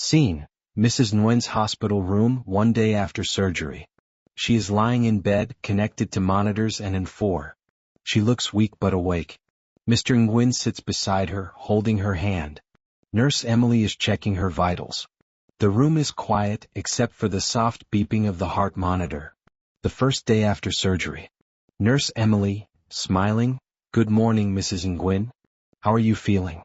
Scene: Mrs. Nguyen's hospital room one day after surgery. She is lying in bed, connected to monitors and in 4. She looks weak but awake. Mr. Nguyen sits beside her, holding her hand. Nurse Emily is checking her vitals. The room is quiet, except for the soft beeping of the heart monitor. The first day after surgery. Nurse Emily, smiling, "Good morning, Mrs. Nguyen. How are you feeling?"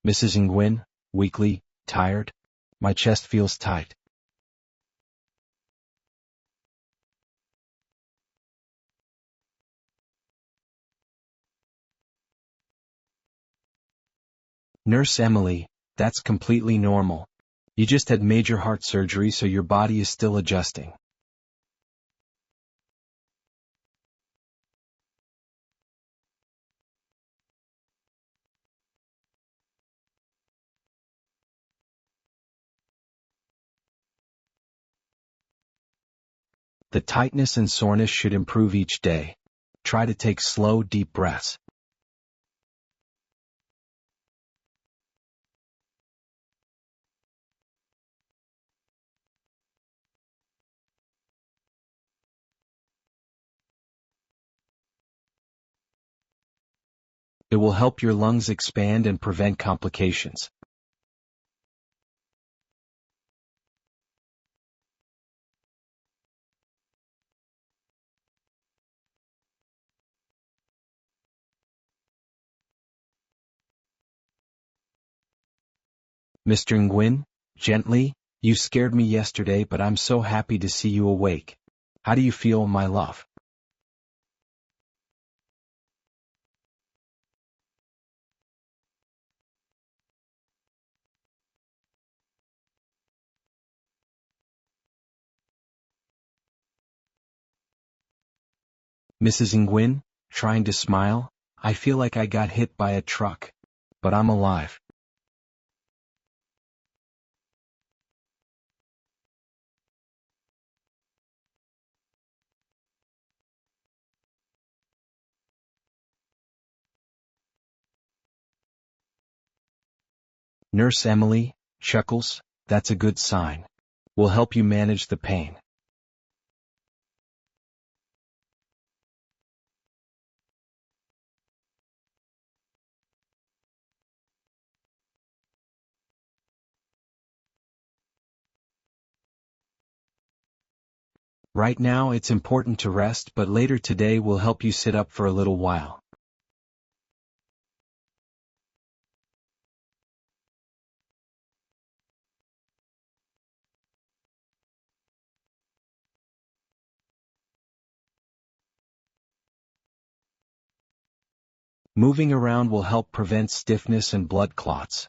Mrs. Nguyen, weakly, "Tired? My chest feels tight." Nurse Emily, "That's completely normal. You just had major heart surgery, so your body is still adjusting." The tightness and soreness should improve each day. Try to take slow, deep breaths. It will help your lungs expand and prevent complications. Mr. Nguyen, gently, "You scared me yesterday, but I'm so happy to see you awake. How do you feel, my love?" Mrs. Nguyen, trying to smile, "I feel like I got hit by a truck. But I'm alive." Nurse Emily, chuckles, "That's a good sign. We'll help you manage the pain." Right now it's important to rest, but later today we'll help you sit up for a little while. Moving around will help prevent stiffness and blood clots.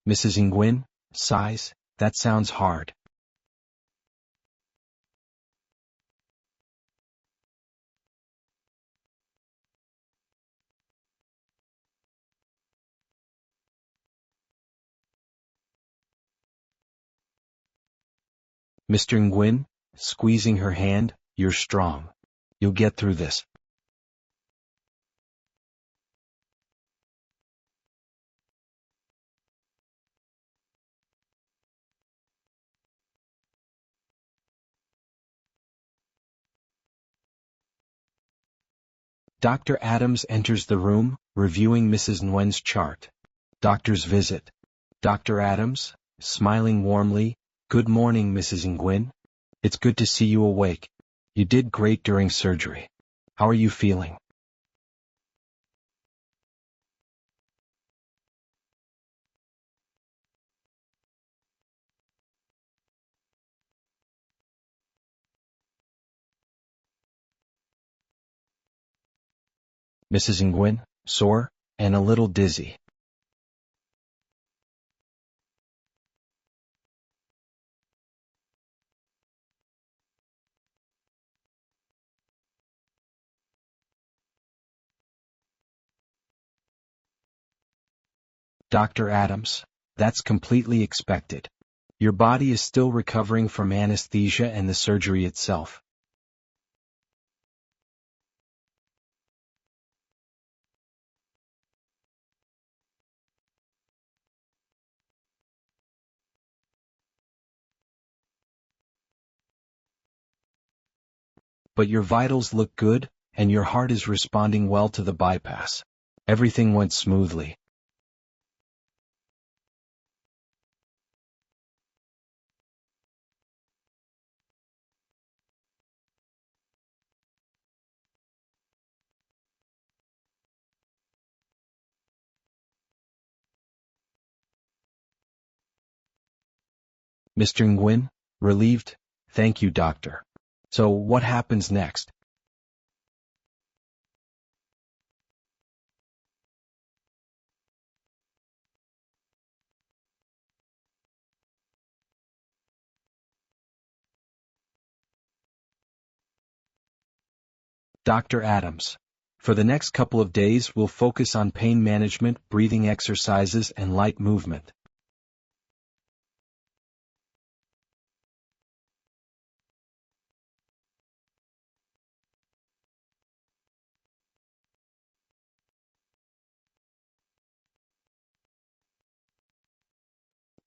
Mrs. Nguyen, sighs, "That sounds hard." Mr. Nguyen, squeezing her hand, "You're strong. You'll get through this." Dr. Adams enters the room, reviewing Mrs. Nguyen's chart. Doctor's visit. Dr. Adams, smiling warmly, "Good morning, Mrs. Nguyen. It's good to see you awake. You did great during surgery. How are you feeling?" Mrs. Nguyen, sore, and a little dizzy. Dr. Adams, that's completely expected. Your body is still recovering from anesthesia and the surgery itself. But your vitals look good, and your heart is responding well to the bypass. Everything went smoothly. Mr. Nguyen, relieved, thank you, doctor. So what happens next? Dr. Adams, for the next couple of days we'll focus on pain management, breathing exercises, and light movement.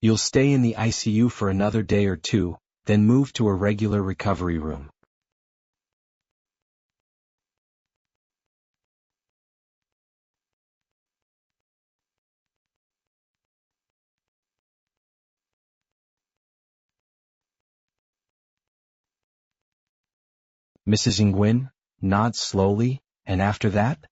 You'll stay in the ICU for another day or two, then move to a regular recovery room. Mrs. Nguyen nods slowly, and after that?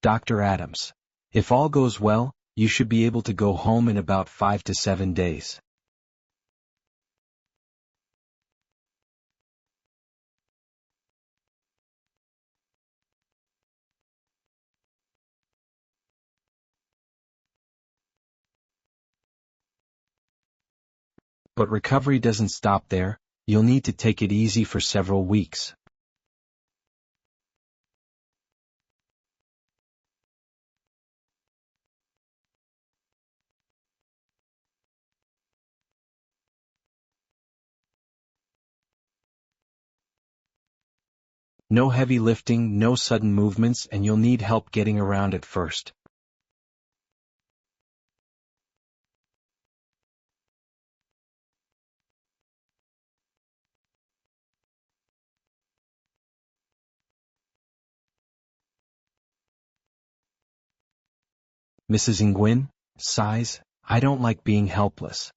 Dr. Adams, if all goes well, you should be able to go home in about 5 to 7 days. But recovery doesn't stop there, you'll need to take it easy for several weeks. No heavy lifting, no sudden movements, and you'll need help getting around at first. Mrs. Nguyen sighs, I don't like being helpless.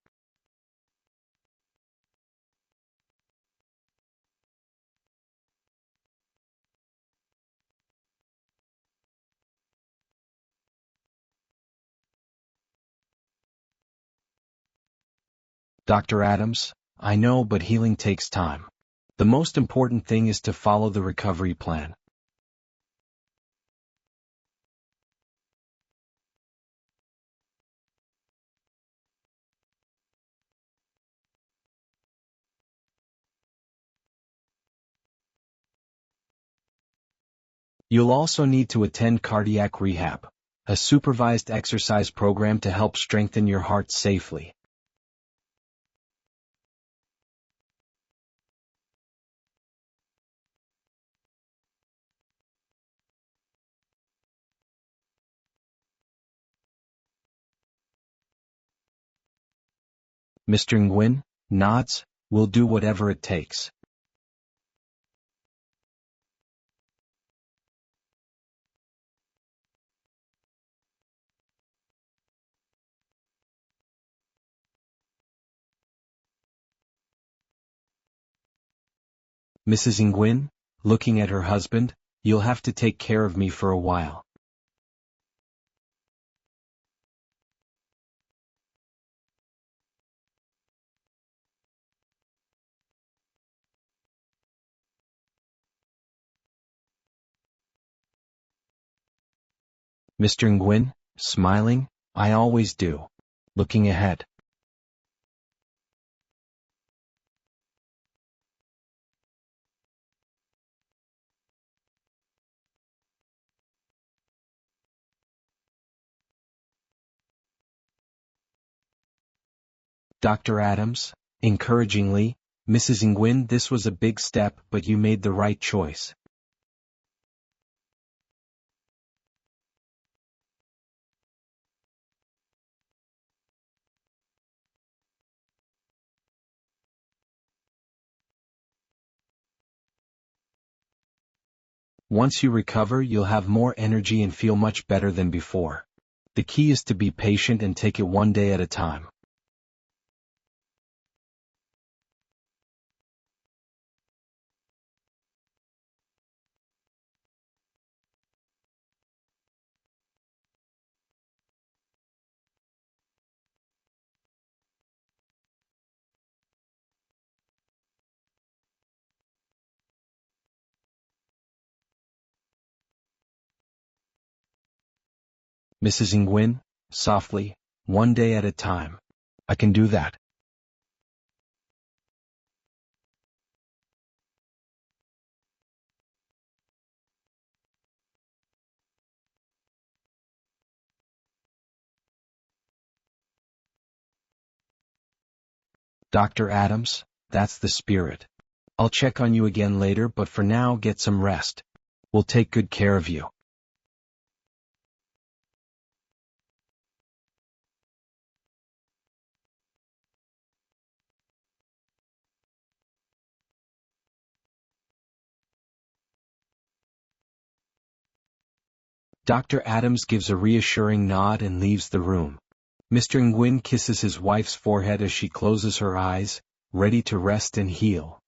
Dr. Adams, I know, but healing takes time. The most important thing is to follow the recovery plan. You'll also need to attend cardiac rehab, a supervised exercise program to help strengthen your heart safely. Mr. Nguyen nods, we'll do whatever it takes. Mrs. Nguyen, looking at her husband, you'll have to take care of me for a while. Mr. Nguyen, smiling, I always do. Looking ahead. Dr. Adams, encouragingly, Mrs. Nguyen, this was a big step, but you made the right choice. Once you recover, you'll have more energy and feel much better than before. The key is to be patient and take it one day at a time. Mrs. Nguyen, softly, one day at a time. I can do that. Dr. Adams, that's the spirit. I'll check on you again later, but for now, get some rest. We'll take good care of you. Dr. Adams gives a reassuring nod and leaves the room. Mr. Nguyen kisses his wife's forehead as she closes her eyes, ready to rest and heal.